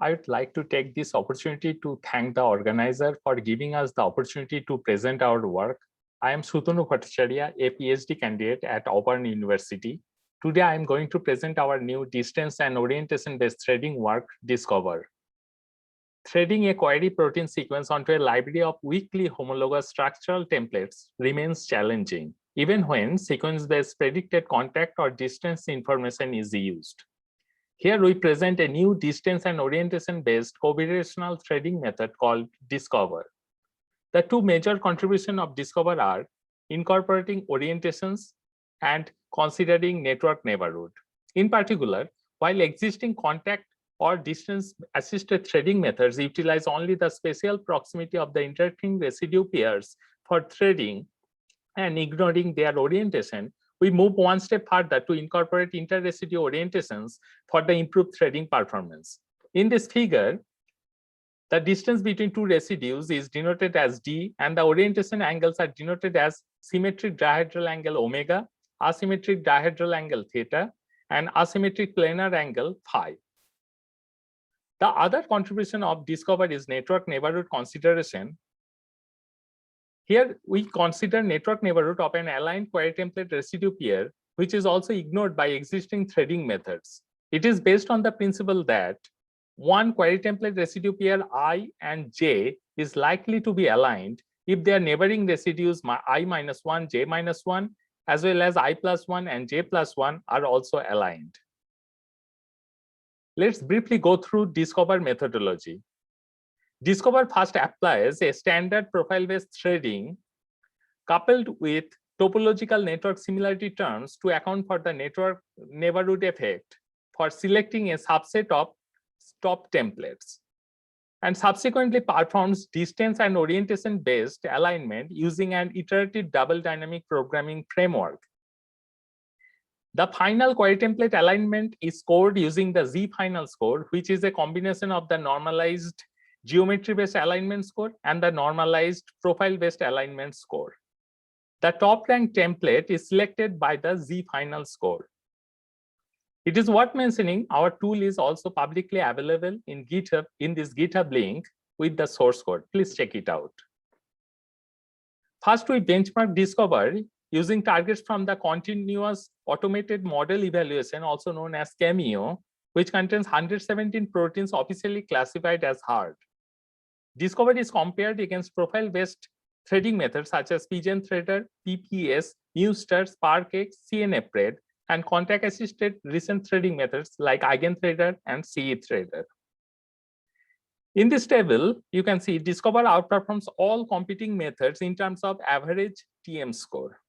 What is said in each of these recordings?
I would like to take this opportunity to thank the organizer for giving us the opportunity to present our work. I am Sutanu Bhattacharya, a PhD candidate at Auburn University. Today, I am going to present our new distance and orientation-based threading work, Discover. Threading a query protein sequence onto a library of weakly homologous structural templates remains challenging, even when sequence-based predicted contact or distance information is used. Here we present a new distance and orientation-based covariational threading method called Discover. The two major contributions of Discover are incorporating orientations and considering network neighborhood. In particular, while existing contact or distance-assisted threading methods utilize only the spatial proximity of the interacting residue pairs for threading and ignoring their orientation, we move one step further to incorporate inter-residue orientations for the improved threading performance. In this figure, the distance between two residues is denoted as d, and the orientation angles are denoted as symmetric dihedral angle omega, asymmetric dihedral angle theta, and asymmetric planar angle phi. The other contribution of Discover is network neighborhood consideration. Here we consider network neighborhood of an aligned query template residue pair, which is also ignored by existing threading methods. It is based on the principle that one query template residue pair I and j is likely to be aligned if their neighboring residues I-1, j-1, as well as I+1 and j+1 are also aligned. Let's briefly go through Discover methodology. Discover first applies a standard profile-based threading coupled with topological network similarity terms to account for the network neighborhood effect for selecting a subset of stop templates, and subsequently performs distance and orientation-based alignment using an iterative double dynamic programming framework. The final query template alignment is scored using the Z-final score, which is a combination of the normalized geometry-based alignment score and the normalized profile-based alignment score. The top-ranked template is selected by the Z-final score. It is worth mentioning our tool is also publicly available in GitHub, in this GitHub link with the source code. Please check it out. First, we benchmark Discover using targets from the continuous automated model evaluation, also known as CAMEO, which contains 117 proteins officially classified as hard. Discover is compared against profile-based threading methods such as Pigeon Threader, PPS, MuStar, SparkX, CNFthread, and contact-assisted recent threading methods like EigenThreader and CEthreader. In this table, you can see Discover outperforms all competing methods in terms of average TM score,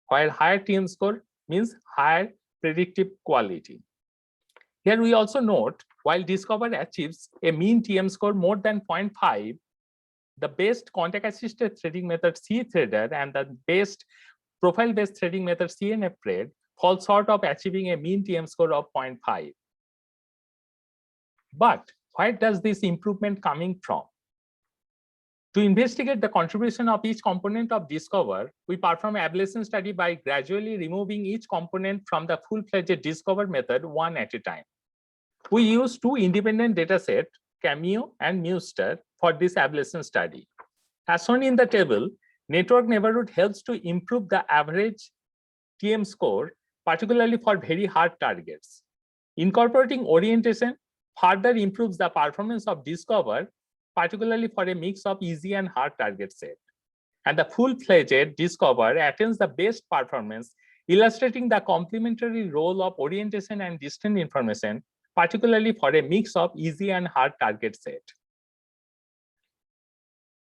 while higher TM score means higher predictive quality. Here we also note, while Discover achieves a mean TM score more than 0.5, the best contact-assisted threading method CEthreader and the best profile-based threading method CNFthread fall short of achieving a mean TM score of 0.5. But where does this improvement coming from? To investigate the contribution of each component of Discover, we perform an ablation study by gradually removing each component from the full-fledged Discover method one at a time. We use two independent datasets, CAMEO and MuStar, for this ablation study. As shown in the table, network neighborhood helps to improve the average TM score, particularly for very hard targets. Incorporating orientation further improves the performance of Discover, particularly for a mix of easy and hard target set. And the full-fledged Discover attains the best performance, illustrating the complementary role of orientation and distance information, particularly for a mix of easy and hard target set.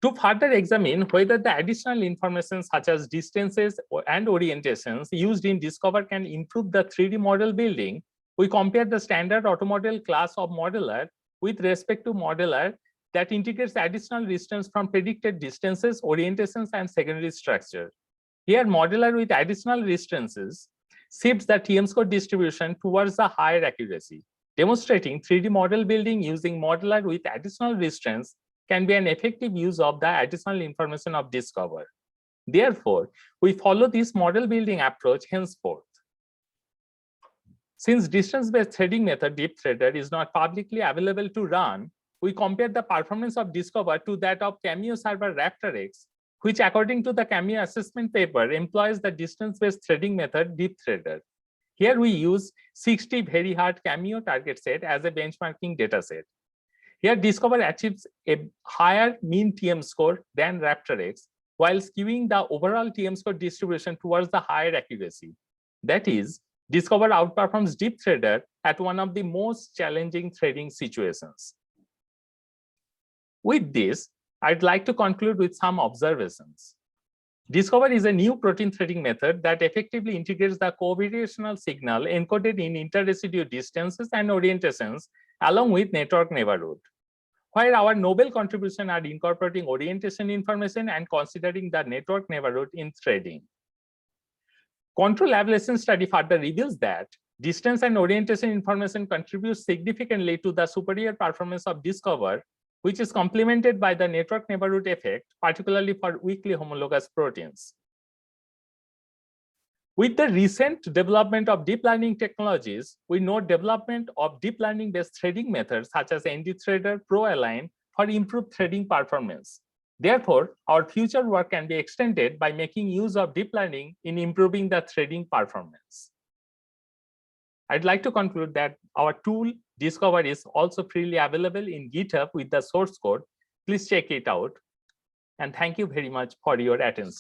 To further examine whether the additional information such as distances and orientations used in Discover can improve the 3D model building, we compare the standard automodel class of modeler with respect to modeler that integrates additional distance from predicted distances, orientations, and secondary structure. Here, modeler with additional distances shifts the TM score distribution towards the higher accuracy, demonstrating 3D model building using modeler with additional distance can be an effective use of the additional information of Discover. Therefore, we follow this model building approach henceforth. Since distance-based threading method DeepThreader is not publicly available to run, we compare the performance of Discover to that of Cameo server RaptorX, which according to the Cameo assessment paper employs the distance-based threading method DeepThreader. Here we use 60 very hard Cameo target set as a benchmarking dataset. Here Discover achieves a higher mean TM score than RaptorX, while skewing the overall TM score distribution towards the higher accuracy. That is, Discover outperforms DeepThreader at one of the most challenging threading situations. With this, I'd like to conclude with some observations. Discover is a new protein threading method that effectively integrates the covariational signal encoded in interresidue distances and orientations along with network neighborhood, where our novel contributions are incorporating orientation information and considering the network neighborhood in threading. Control ablation study further reveals that distance and orientation information contributes significantly to the superior performance of Discover, which is complemented by the network neighborhood effect, particularly for weakly homologous proteins. With the recent development of deep learning technologies, we note development of deep learning-based threading methods such as NDThreader, ProAlign for improved threading performance. Therefore, our future work can be extended by making use of deep learning in improving the threading performance. I'd like to conclude that our tool Discover is also freely available in GitHub with the source code. Please check it out. And thank you very much for your attention.